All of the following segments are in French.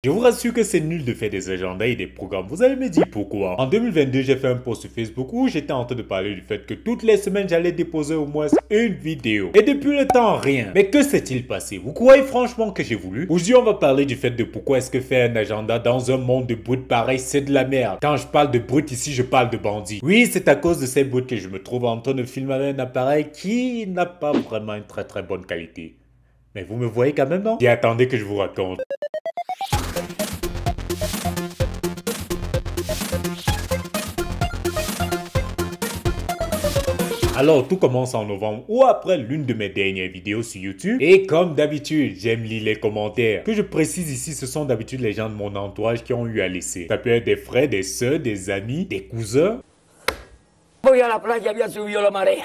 Je vous rassure que c'est nul de faire des agendas et des programmes. Vous allez me dire pourquoi. En 2022, j'ai fait un post sur Facebook où j'étais en train de parler du fait que toutes les semaines, j'allais déposer au moins une vidéo. Et depuis le temps, rien. Mais que s'est-il passé? Vous croyez franchement que j'ai voulu? Aujourd'hui, on va parler du fait de pourquoi est-ce que faire un agenda dans un monde de brutes pareil, c'est de la merde. Quand je parle de brutes ici, je parle de bandits. Oui, c'est à cause de ces brutes que je me trouve en train de filmer avec un appareil qui n'a pas vraiment une très bonne qualité. Mais vous me voyez quand même, non? Et attendez que je vous raconte. Alors, tout commence en novembre ou après l'une de mes dernières vidéos sur YouTube. Et comme d'habitude, j'aime lire les commentaires. Que je précise ici, ce sont d'habitude les gens de mon entourage qui ont eu à laisser. Ça peut être des frères, des soeurs, des amis, des cousins. Voy a la playa, había subido la marea.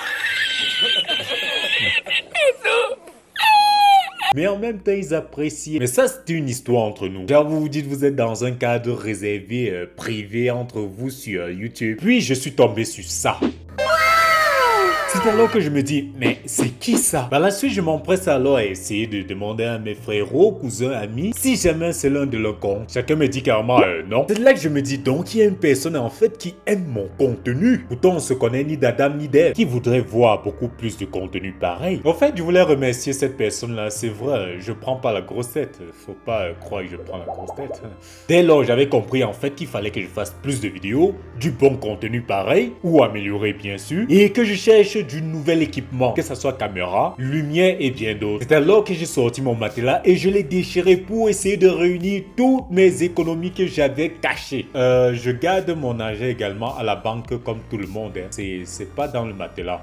Mais en même temps, ils apprécient. Mais ça, c'est une histoire entre nous. Genre, vous vous dites, vous êtes dans un cadre réservé, privé entre vous sur YouTube. Puis, je suis tombé sur ça. C'est alors que je me dis, mais c'est qui ça? Par la suite, je m'empresse alors à essayer de demander à mes frérots, cousins, amis, si jamais c'est l'un de leurs comptes. Chacun me dit carrément non. C'est là que je me dis, donc il y a une personne en fait qui aime mon contenu. Pourtant, on se connaît ni d'Adam ni d'Ève, qui voudrait voir beaucoup plus de contenu pareil. En fait, je voulais remercier cette personne-là. C'est vrai, je prends pas la grosse tête. Faut pas croire que je prends la grosse tête. Dès lors, j'avais compris en fait qu'il fallait que je fasse plus de vidéos, du bon contenu pareil, ou améliorer bien sûr, et que je cherche du nouvel équipement, que ce soit caméra, lumière et bien d'autres. C'est alors que j'ai sorti mon matelas et je l'ai déchiré pour essayer de réunir toutes mes économies que j'avais cachées. Je garde mon argent également à la banque comme tout le monde. Hein. C'est pas dans le matelas.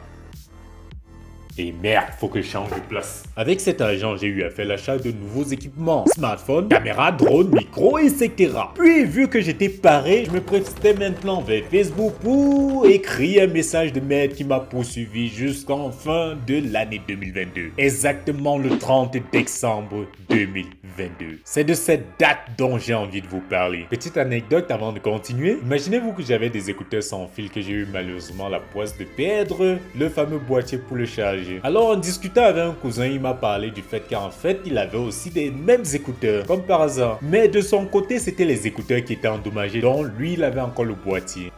Et merde, faut que je change de place. Avec cet argent, j'ai eu à faire l'achat de nouveaux équipements. Smartphone, caméra, drone, micro, etc. Puis, vu que j'étais paré, je me précipitais maintenant vers Facebook pour écrire un message de mail qui m'a poursuivi jusqu'en fin de l'année 2022. Exactement le 30 décembre 2022. C'est de cette date dont j'ai envie de vous parler. Petite anecdote avant de continuer. Imaginez-vous que j'avais des écouteurs sans fil que j'ai eu malheureusement la poisse de perdre le fameux boîtier pour le charger. Alors en discutant avec un cousin, il m'a parlé du fait qu'en fait, il avait aussi des mêmes écouteurs, comme par hasard. Mais de son côté, c'était les écouteurs qui étaient endommagés, dont lui, il avait encore le boîtier.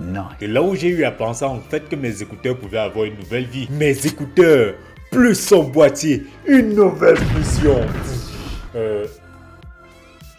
Non. C'est là où j'ai eu à penser en fait que mes écouteurs pouvaient avoir une nouvelle vie. Mes écouteurs, plus son boîtier, une nouvelle mission.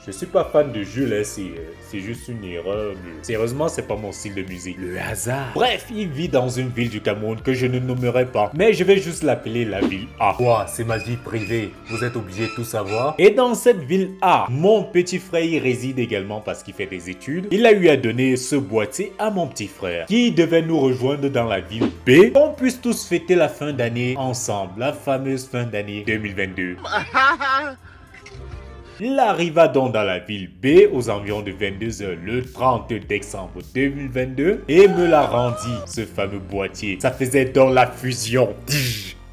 Je suis pas fan de jeu là, c'est juste une erreur. Sérieusement, c'est pas mon style de musique. Le hasard. Bref, il vit dans une ville du Cameroun que je ne nommerai pas. Mais je vais juste l'appeler la ville A. Wow, c'est ma vie privée. Vous êtes obligés de tout savoir. Et dans cette ville A, mon petit frère y réside également parce qu'il fait des études. Il a eu à donner ce boîtier à mon petit frère qui devait nous rejoindre dans la ville B. Qu'on puisse tous fêter la fin d'année ensemble. La fameuse fin d'année 2022. Il arriva donc dans la ville B aux environs de 22 h le 30 décembre 2022 et me l'a rendit, ce fameux boîtier. Ça faisait donc la fusion.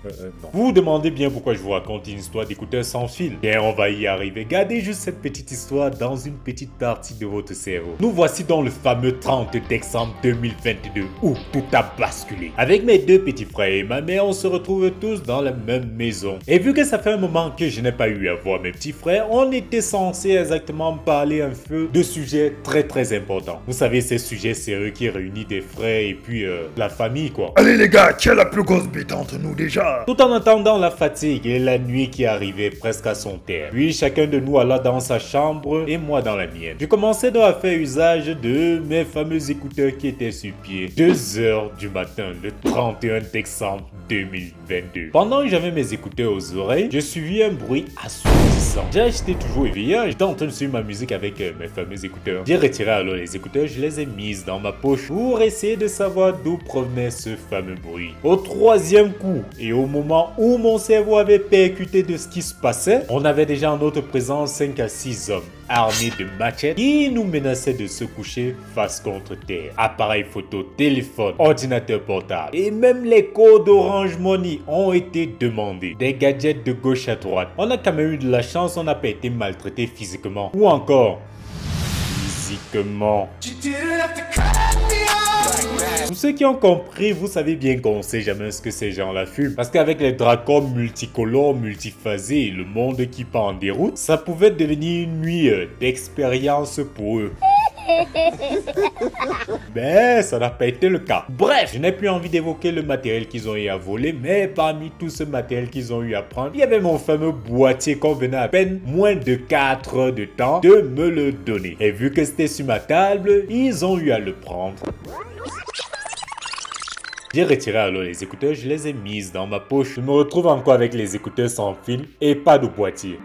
Non. Vous vous demandez bien pourquoi je vous raconte une histoire d'écouteurs sans fil. Bien, on va y arriver. Gardez juste cette petite histoire dans une petite partie de votre cerveau. Nous voici dans le fameux 30 décembre 2022 où tout a basculé. Avec mes deux petits frères et ma mère, on se retrouve tous dans la même maison. Et vu que ça fait un moment que je n'ai pas eu à voir mes petits frères, on était censé exactement parler un peu de sujets très importants. Vous savez, ces sujets sérieux qui réunissent des frères et puis la famille quoi. Allez les gars, qui a la plus grosse bite entre nous déjà? Tout en attendant la fatigue et la nuit qui arrivait presque à son terme. Puis chacun de nous alla dans sa chambre et moi dans la mienne. Je commençais donc à faire usage de mes fameux écouteurs qui étaient sur pied. 2 h du matin, le 31 décembre 2022. Pendant que j'avais mes écouteurs aux oreilles, je suivis un bruit assourdissant. J'étais toujours éveillé, j'étais en train de suivre ma musique avec mes fameux écouteurs. J'ai retiré alors les écouteurs, je les ai mises dans ma poche pour essayer de savoir d'où provenait ce fameux bruit. Au troisième coup et au moment où mon cerveau avait percuté de ce qui se passait, on avait déjà en notre présence 5 à 6 hommes armés de machettes qui nous menaçaient de se coucher face contre terre. Appareil photo, téléphone, ordinateur portable et même les codes Orange Money ont été demandés. Des gadgets de gauche à droite. On a quand même eu de la chance, on n'a pas été maltraité physiquement. Ou encore physiquement. Pour ceux qui ont compris, vous savez bien qu'on sait jamais ce que ces gens-là fument. Parce qu'avec les dracons multicolores, multiphasés et le monde qui part en déroute, ça pouvait devenir une nuit d'expérience pour eux. Mais ça n'a pas été le cas. Bref, je n'ai plus envie d'évoquer le matériel qu'ils ont eu à voler, mais parmi tout ce matériel qu'ils ont eu à prendre, il y avait mon fameux boîtier qu'on venait à peine moins de 4 heures de temps de me le donner. Et vu que c'était sur ma table, ils ont eu à le prendre. J'ai retiré alors les écouteurs, je les ai mises dans ma poche. Je me retrouve encore avec les écouteurs sans fil et pas de boîtier.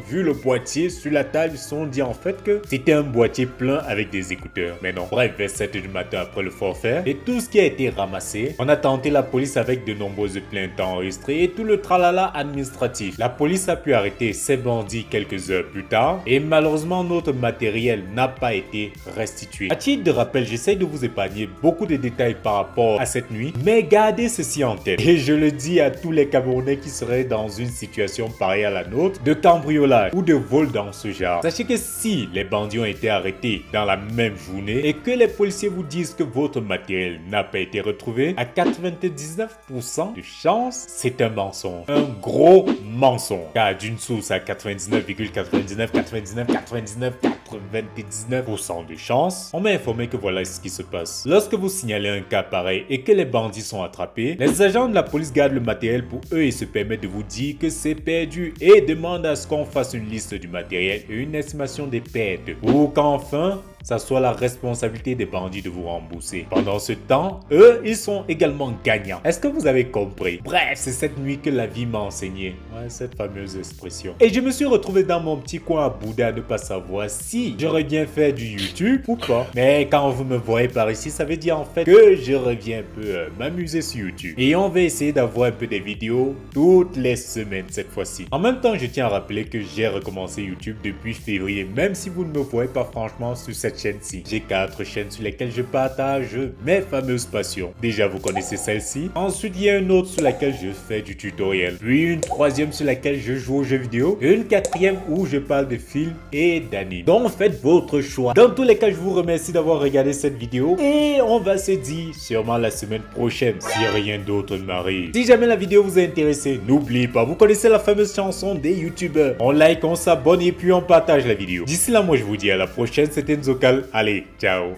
Vu le boîtier sur la table, ils se sont dit en fait que c'était un boîtier plein avec des écouteurs. Mais non, bref, vers 7 du matin après le forfait, et tout ce qui a été ramassé, on a tenté la police avec de nombreuses plaintes enregistrées et tout le tralala administratif. La police a pu arrêter ces bandits quelques heures plus tard et malheureusement notre matériel n'a pas été restitué. À titre de rappel, j'essaie de vous épargner beaucoup de détails par rapport à cette nuit, mais gardez ceci en tête. Et je le dis à tous les Camerounais qui seraient dans une situation pareille à la nôtre, de cambriolage ou de vol dans ce genre. Sachez que si les bandits ont été arrêtés dans la même journée et que les policiers vous disent que votre matériel n'a pas été retrouvé, à 99% de chance, c'est un mensonge. Un gros mensonge. Car d'une source à 99,99999999% de chance, on m'a informé que voilà ce qui se passe. Lorsque vous signalez un cas pareil et que les bandits sont attrapés, les agents de la police gardent le matériel pour eux et se permettent de vous dire que c'est perdu et demandent à ce qu'on fasse une liste du matériel et une estimation des pertes pour qu'enfin ça soit la responsabilité des bandits de vous rembourser. Pendant ce temps, eux, ils sont également gagnants. Est-ce que vous avez compris? Bref, c'est cette nuit que la vie m'a enseigné. Ouais, cette fameuse expression. Et je me suis retrouvé dans mon petit coin à bouder à ne pas savoir si j'aurais bien fait du YouTube ou pas. Mais quand vous me voyez par ici, ça veut dire en fait que je reviens un peu m'amuser sur YouTube. Et on va essayer d'avoir un peu des vidéos toutes les semaines cette fois-ci. En même temps, je tiens à rappeler que j'ai recommencé YouTube depuis février, même si vous ne me voyez pas franchement sur cette chaîne-ci. J'ai 4 chaînes sur lesquelles je partage mes fameuses passions. Déjà, vous connaissez celle-ci. Ensuite, il y a une autre sur laquelle je fais du tutoriel. Puis une troisième sur laquelle je joue aux jeux vidéo. Et une quatrième où je parle de films et d'animes. Donc, faites votre choix. Dans tous les cas, je vous remercie d'avoir regardé cette vidéo. Et on va se dire sûrement la semaine prochaine si rien d'autre ne m'arrive. Si jamais la vidéo vous a intéressé, n'oubliez pas, vous connaissez la fameuse chanson des youtubeurs. On like, on s'abonne et puis on partage la vidéo. D'ici là, moi je vous dis à la prochaine. C'était Nzocal. Allez, ciao.